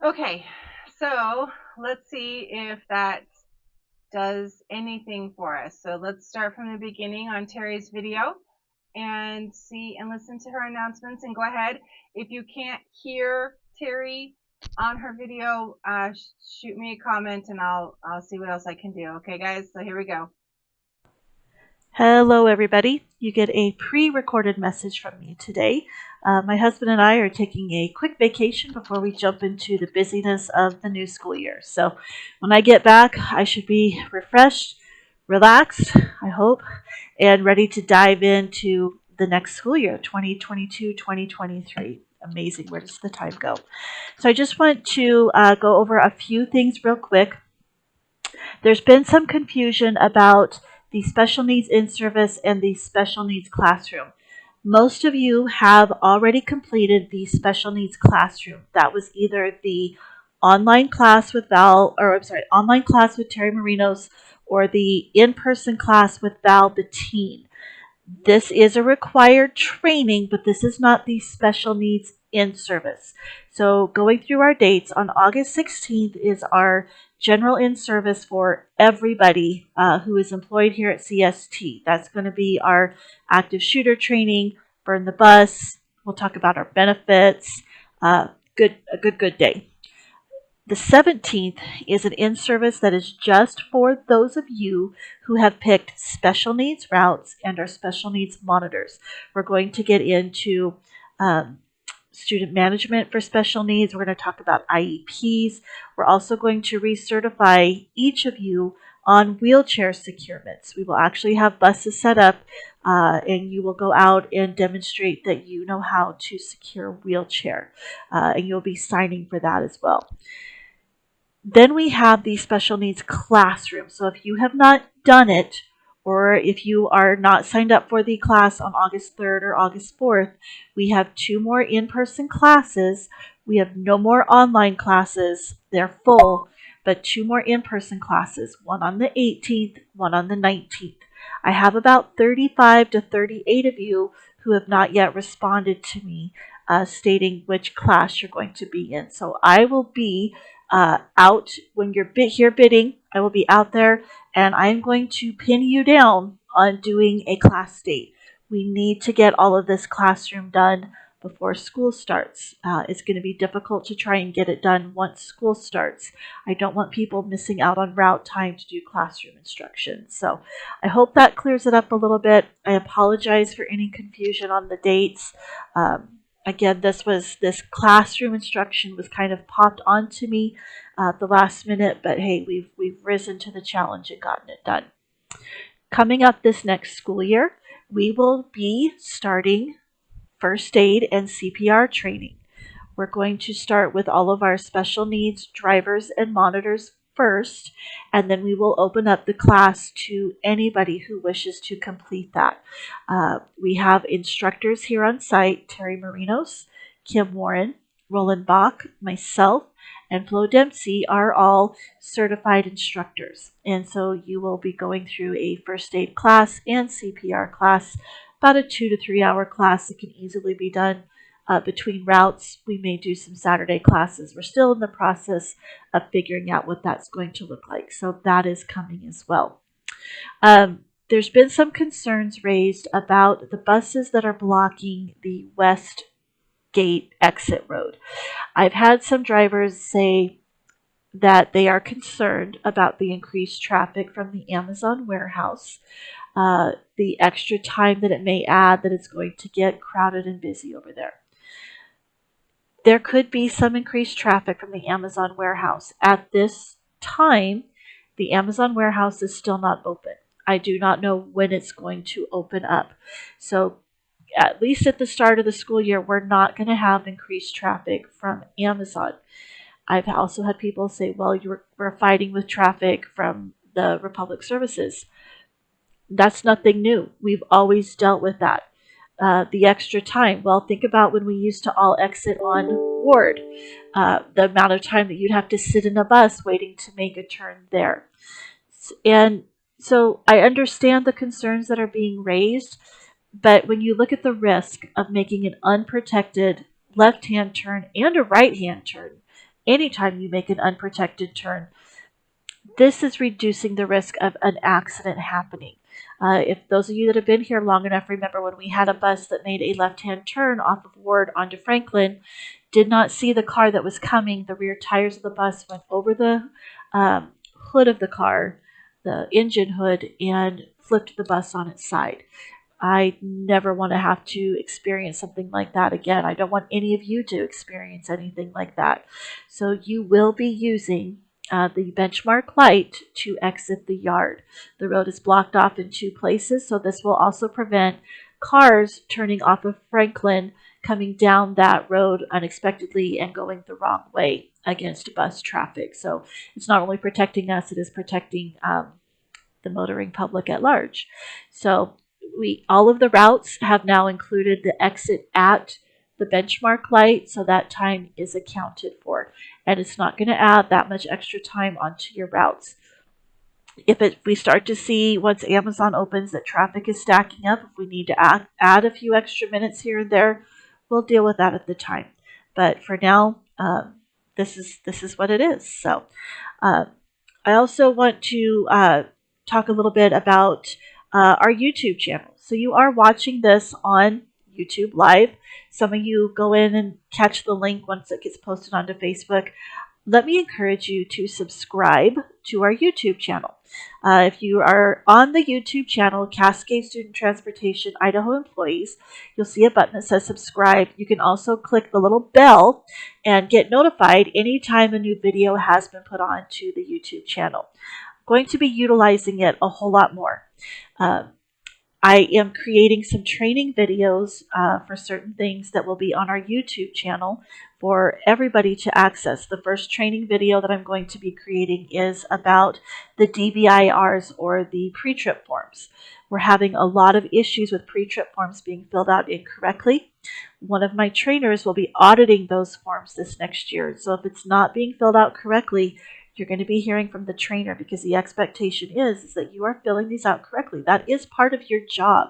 Okay, so let's see if that does anything for us. So let's start from the beginning on Terry's video and see and listen to her announcements, and go ahead. If you can't hear Terry on her video, shoot me a comment and I'll see what else I can do. Okay, guys, so here we go. Hello, everybody. You get a pre recorded message from me today. My husband and I are taking a quick vacation before we jump into the busyness of the new school year. So, when I get back, I should be refreshed, relaxed, I hope, and ready to dive into the next school year, 2022 2023. Amazing. Where does the time go? So, I just want to go over a few things real quick. There's been some confusion about the special needs in service and the special needs classroom. Most of you have already completed the special needs classroom. That was either the online class with online class with Terry Marinos, or the in-person class with Val the teen. This is a required training, but this is not the special needs in service. So going through our dates, on August 16th is our general in service for everybody who is employed here at CST. That's going to be our active shooter training, burn the bus. We'll talk about our benefits. A good day. The 17th is an in service that is just for those of you who have picked special needs routes and are special needs monitors. We're going to get into student management for special needs. We're going to talk about IEPs. We're also going to recertify each of you on wheelchair securements. We will actually have buses set up and you will go out and demonstrate that you know how to secure a wheelchair. And you'll be signing for that as well. Then we have the special needs classroom. So if you have not done it, or if you are not signed up for the class on August 3rd or August 4th, we have 2 more in-person classes. We have no more online classes. They're full, but 2 more in-person classes, one on the 18th, one on the 19th. I have about 35 to 38 of you who have not yet responded to me stating which class you're going to be in. So I will be out when you're here bidding. I will be out there and I'm going to pin you down on doing a class date. We need to get all of this classroom done before school starts. It's going to be difficult to try and get it done once school starts. I don't want people missing out on route time to do classroom instruction. So I hope that clears it up a little bit. I apologize for any confusion on the dates. Again, this classroom instruction was kind of popped onto me at the last minute, but hey, we've risen to the challenge and gotten it done. Coming up this next school year, we will be starting first aid and CPR training. We're going to start with all of our special needs drivers and monitors first, and then we will open up the class to anybody who wishes to complete that. We have instructors here on site: Terry Marinos, Kim Warren, Roland Bach, myself, and Flo Dempsey are all certified instructors. And so you will be going through a first aid class and CPR class, about a 2 to 3 hour class. It can easily be done between routes. We may do some Saturday classes. We're still in the process of figuring out what that's going to look like. So that is coming as well. There's been some concerns raised about the buses that are blocking the West Gate exit road. I've had some drivers say that they are concerned about the increased traffic from the Amazon warehouse, the extra time that it may add, that it's going to get crowded and busy over there. There could be some increased traffic from the Amazon warehouse. At this time, the Amazon warehouse is still not open. I do not know when it's going to open up. So at least at the start of the school year, we're not going to have increased traffic from Amazon. I've also had people say, well, we're fighting with traffic from the Republic Services. That's nothing new. We've always dealt with that. The extra time. Well, think about when we used to all exit on Ward, the amount of time that you'd have to sit in a bus waiting to make a turn there. And so I understand the concerns that are being raised, but when you look at the risk of making an unprotected left-hand turn and a right-hand turn anytime you make an unprotected turn. This is reducing the risk of an accident happening. If those of you that have been here long enough remember when we had a bus that made a left-hand turn off of Ward onto Franklin, did not see the car that was coming. The rear tires of the bus went over the hood of the car, the engine hood, and flipped the bus on its side. I never want to have to experience something like that again. I don't want any of you to experience anything like that. So you will be using the benchmark light to exit the yard. The road is blocked off in 2 places, so this will also prevent cars turning off of Franklin, coming down that road unexpectedly and going the wrong way against bus traffic. So it's not only protecting us, it is protecting the motoring public at large. So all of the routes have now included the exit at the benchmark light, so that time is accounted for, and it's not going to add that much extra time onto your routes. If we start to see once Amazon opens that traffic is stacking up, if we need to add a few extra minutes here and there, we'll deal with that at the time. But for now, this is what it is. So I also want to talk a little bit about our YouTube channel. So you are watching this on YouTube Live. Some of you go in and catch the link once it gets posted onto Facebook. Let me encourage you to subscribe to our YouTube channel. If you are on the YouTube channel, Cascade Student Transportation Idaho Employees, you'll see a button that says subscribe. You can also click the little bell and get notified anytime a new video has been put on to the YouTube channel. I'm going to be utilizing it a whole lot more. I am creating some training videos for certain things that will be on our YouTube channel for everybody to access. The first training video that I'm going to be creating is about the DVIRs, or the pre-trip forms. We're having a lot of issues with pre-trip forms being filled out incorrectly. One of my trainers will be auditing those forms this next year. So if it's not being filled out correctly, you're going to be hearing from the trainer, because the expectation is that you are filling these out correctly. That is part of your job.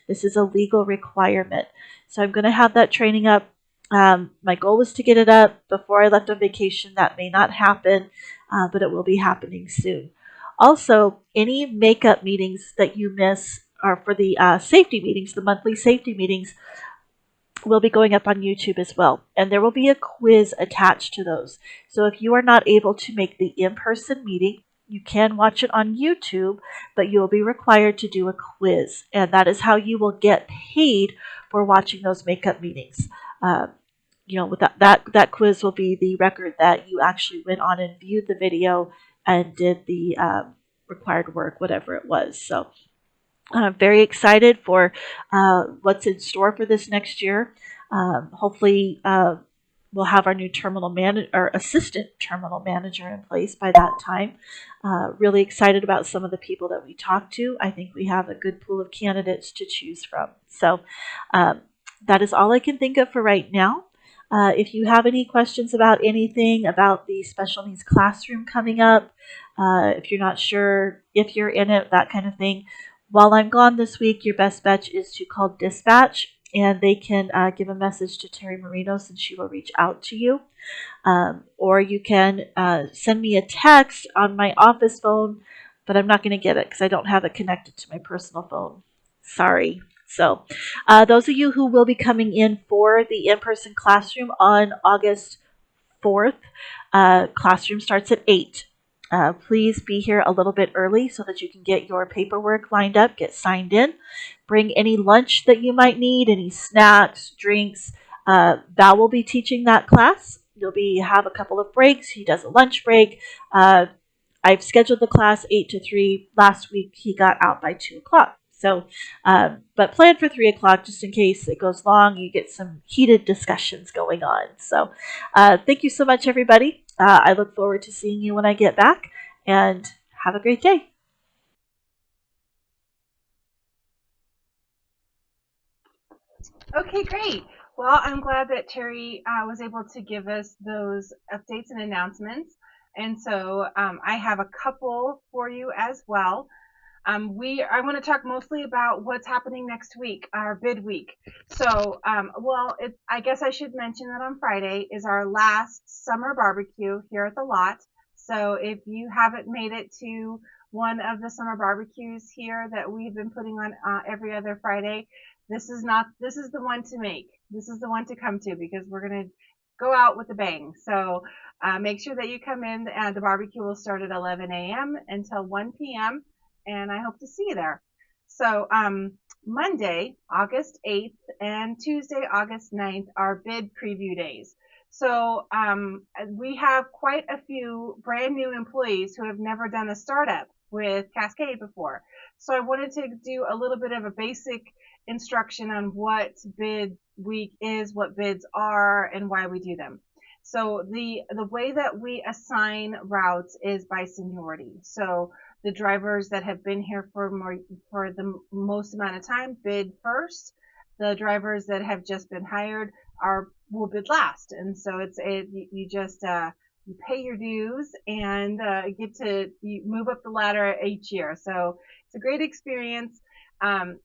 This is a legal requirement. So I'm going to have that training up. My goal was to get it up before I left on vacation. That may not happen, but it will be happening soon. Also, any makeup meetings that you miss are for the safety meetings, the monthly safety meetings, will be going up on YouTube as well. And there will be a quiz attached to those. So if you are not able to make the in-person meeting, you can watch it on YouTube, but you'll be required to do a quiz. And that is how you will get paid for watching those makeup meetings. With that quiz will be the record that you actually went on and viewed the video and did the required work, whatever it was. So I'm very excited for what's in store for this next year. Hopefully, we'll have our new assistant terminal manager in place by that time. Really excited about some of the people that we talked to. I think we have a good pool of candidates to choose from. So that is all I can think of for right now. If you have any questions about anything about the special needs classroom coming up, if you're not sure if you're in it, that kind of thing, while I'm gone this week, your best bet is to call dispatch, and they can give a message to Terry Marinos, and she will reach out to you. Or you can send me a text on my office phone, but I'm not going to get it because I don't have it connected to my personal phone. Sorry. So those of you who will be coming in for the in-person classroom on August 4th, classroom starts at 8. Please be here a little bit early so that you can get your paperwork lined up, get signed in. Bring any lunch that you might need, any snacks, drinks. Val will be teaching that class. You'll have a couple of breaks. He does a lunch break. I've scheduled the class 8 to 3. Last week, he got out by 2 o'clock. So, but plan for 3 o'clock just in case it goes long. You get some heated discussions going on. So, thank you so much, everybody. I look forward to seeing you when I get back, and have a great day. Okay, great. Well, I'm glad that Terry was able to give us those updates and announcements. And so I have a couple for you as well. I want to talk mostly about what's happening next week, our bid week. So, I guess I should mention that on Friday is our last summer barbecue here at the lot. So if you haven't made it to one of the summer barbecues here that we've been putting on every other Friday, this is the one to make. This is the one to come to because we're going to go out with a bang. So make sure that you come in. The barbecue will start at 11 a.m. until 1 p.m. and I hope to see you there. So Monday, August 8th and Tuesday, August 9th are bid preview days. So we have quite a few brand new employees who have never done a startup with Cascade before. So I wanted to do a little bit of a basic instruction on what bid week is, what bids are, and why we do them. So the way that we assign routes is by seniority. So the drivers that have been here for the most amount of time bid first. The drivers that have just been hired will bid last. And so you just you pay your dues and you move up the ladder each year. So it's a great experience. Um,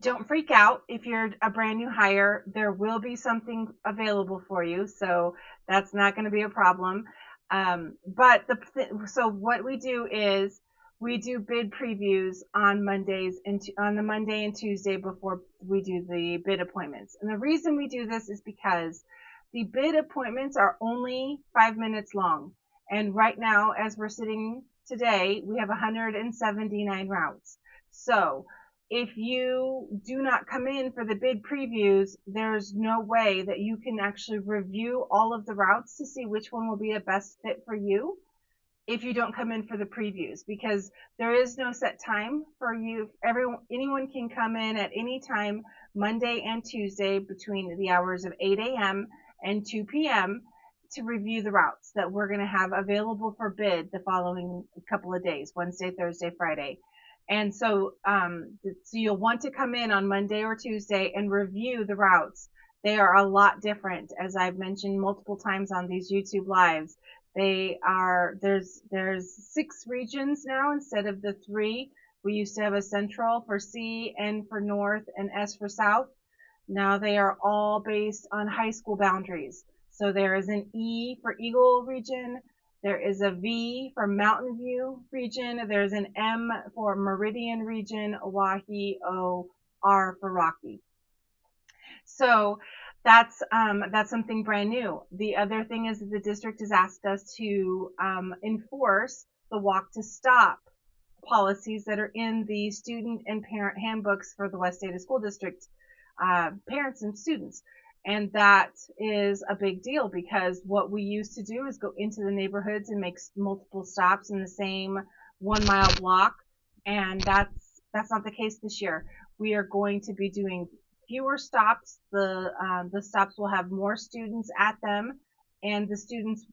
don't freak out if you're a brand new hire. There will be something available for you, so that's not going to be a problem. So what we do is we do bid previews on Mondays and on the Monday and Tuesday before we do the bid appointments. And the reason we do this is because the bid appointments are only 5 minutes long. And right now, as we're sitting today, we have 179 routes. So if you do not come in for the bid previews, there's no way that you can actually review all of the routes to see which one will be a best fit for you if you don't come in for the previews, because there is no set time for you. Anyone can come in at any time, Monday and Tuesday, between the hours of 8 a.m. and 2 p.m. to review the routes that we're going to have available for bid the following couple of days, Wednesday, Thursday, Friday. And so you'll want to come in on Monday or Tuesday and review the routes. They are a lot different, as I've mentioned multiple times on these YouTube lives. There's 6 regions now instead of the 3. We used to have a central for C, N for north, and S for south. Now they are all based on high school boundaries. So there is an E for Eagle region. There is a V for Mountain View region. There's an M for Meridian region, Oahe, O, R for Rocky. So that's something brand new. The other thing is that the district has asked us to enforce the walk to stop policies that are in the student and parent handbooks for the West Ada School District parents and students. And that is a big deal because what we used to do is go into the neighborhoods and make multiple stops in the same 1 mile block. And that's not the case this year. We are going to be doing fewer stops. The stops will have more students at them, and the students,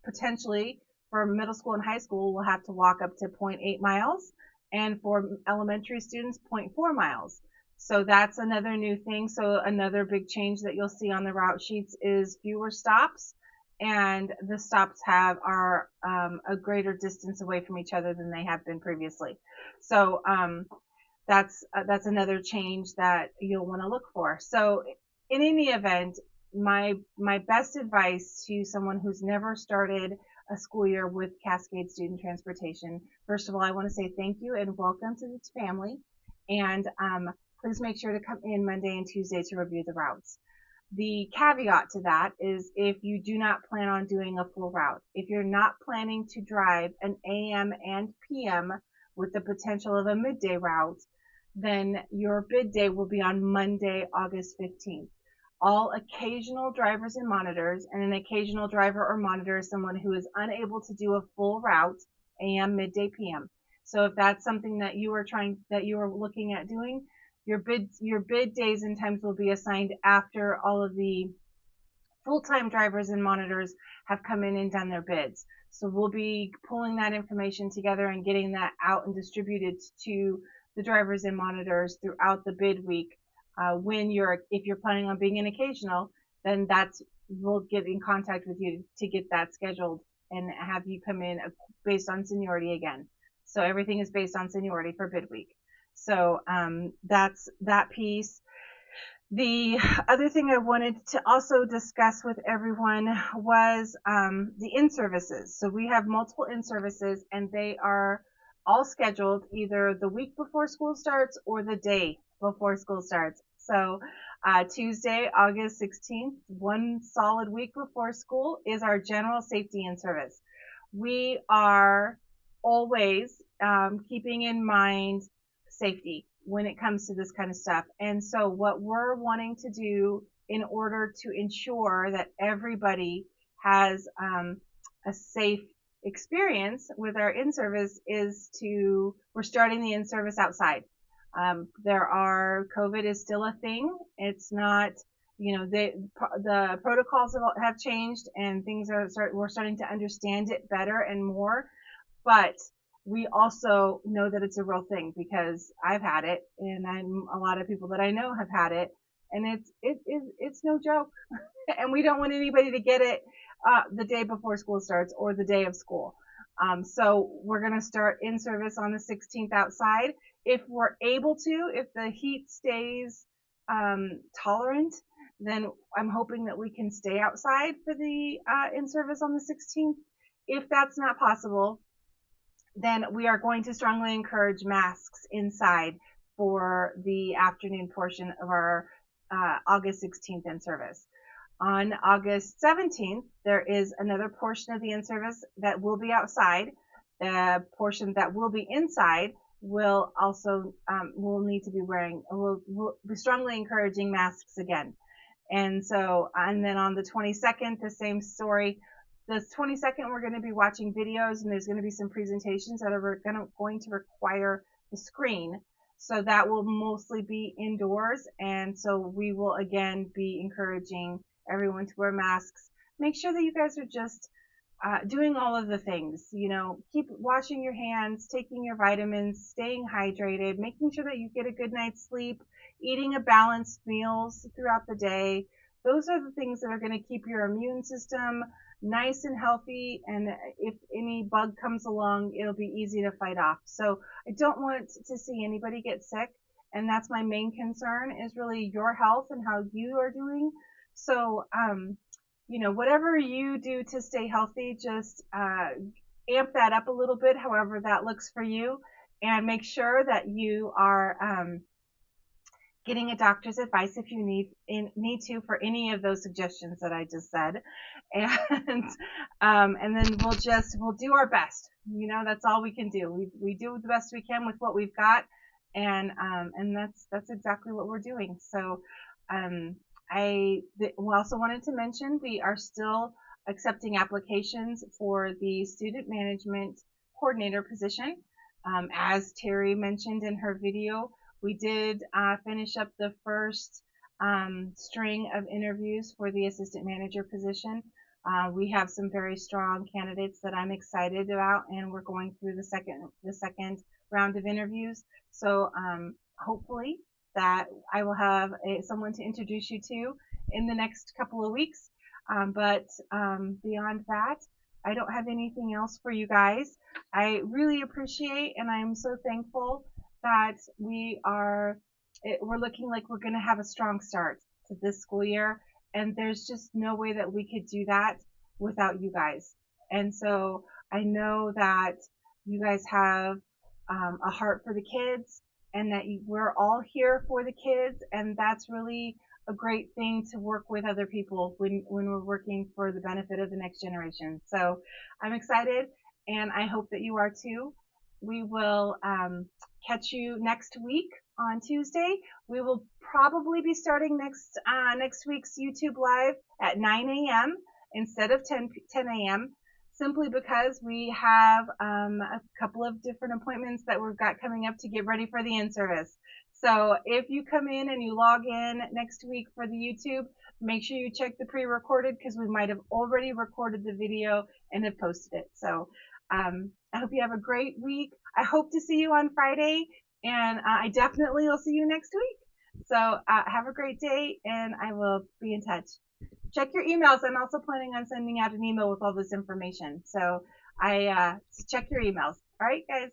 potentially for middle school and high school will have to walk up to 0.8 miles, and for elementary students, 0.4 miles. So that's another new thing. So another big change that you'll see on the route sheets is fewer stops, and the stops are a greater distance away from each other than they have been previously. So that's another change that you'll want to look for. So in any event, my best advice to someone who's never started a school year with Cascade Student Transportation, first of all, I want to say thank you and welcome to the family. And please make sure to come in Monday and Tuesday to review the routes. The caveat to that is if you do not plan on doing a full route, if you're not planning to drive an AM and PM with the potential of a midday route, then your bid day will be on Monday, August 15th. All occasional drivers and monitors, and an occasional driver or monitor is someone who is unable to do a full route, AM, midday, PM. So if that's something that you are looking at doing, your bid days and times will be assigned after all of the full-time drivers and monitors have come in and done their bids. So we'll be pulling that information together and getting that out and distributed to the drivers and monitors throughout the bid week. If you're planning on being an occasional, then we'll get in contact with you to get that scheduled and have you come in based on seniority again. So everything is based on seniority for bid week. So that's that piece. The other thing I wanted to also discuss with everyone was the in-services. So we have multiple in-services, and they are all scheduled either the week before school starts or the day before school starts. So Tuesday, August 16th, one solid week before school, is our general safety in-service. We are always keeping in mind safety when it comes to this kind of stuff. And so what we're wanting to do in order to ensure that everybody has a safe experience with our in-service is we're starting the in-service outside. COVID is still a thing. It's not, the protocols have changed, and we're starting to understand it better and more. But we also know that it's a real thing because I've had it, and a lot of people that I know have had it, and it's no joke. And we don't want anybody to get it the day before school starts or the day of school. So we're going to start in service on the 16th outside. If we're able to, if the heat stays tolerant, then I'm hoping that we can stay outside for the in service on the 16th. If that's not possible, then we are going to strongly encourage masks inside for the afternoon portion of our August 16th in service. On August 17th, there is another portion of the in service that will be outside. The portion that will be inside will also will need to be wearing. We'll be strongly encouraging masks again. And then on the 22nd, the same story. The 22nd, we're going to be watching videos, and there's going to be some presentations that are going to require the screen. So that will mostly be indoors. And so we will again be encouraging everyone to wear masks. Make sure that you guys are just doing all of the things. Keep washing your hands, taking your vitamins, staying hydrated, making sure that you get a good night's sleep, eating a balanced meals throughout the day. Those are the things that are going to keep your immune system nice and healthy, and if any bug comes along, it'll be easy to fight off. So I don't want to see anybody get sick, and that's my main concern, is really your health and how you are doing. So whatever you do to stay healthy, just amp that up a little bit, however that looks for you, and make sure that you are getting a doctor's advice if you need to for any of those suggestions that I just said, and then we'll do our best. That's all we can do. We do the best we can with what we've got, and that's exactly what we're doing. So we also wanted to mention we are still accepting applications for the student management coordinator position. As Terry mentioned in her video, we did finish up the first string of interviews for the assistant manager position. We have some very strong candidates that I'm excited about, and we're going through the second round of interviews. So hopefully that I will have someone to introduce you to in the next couple of weeks. But beyond that, I don't have anything else for you guys. I really appreciate, and I'm so thankful that we're looking like we're going to have a strong start to this school year, and there's just no way that we could do that without you guys. And so I know that you guys have a heart for the kids, and that we're all here for the kids, and that's really a great thing to work with other people when we're working for the benefit of the next generation. So I'm excited, and I hope that you are too. We will catch you next week on Tuesday. We will probably be starting next week's YouTube Live at 9 a.m. instead of 10 a.m. simply because we have a couple of different appointments that we've got coming up to get ready for the in-service. So if you come in and you log in next week for the YouTube, make sure you check the pre-recorded, because we might have already recorded the video and have posted it. So I hope you have a great week. I hope to see you on Friday, and I definitely will see you next week. So have a great day, and I will be in touch. Check your emails. I'm also planning on sending out an email with all this information. So check your emails. All right, guys.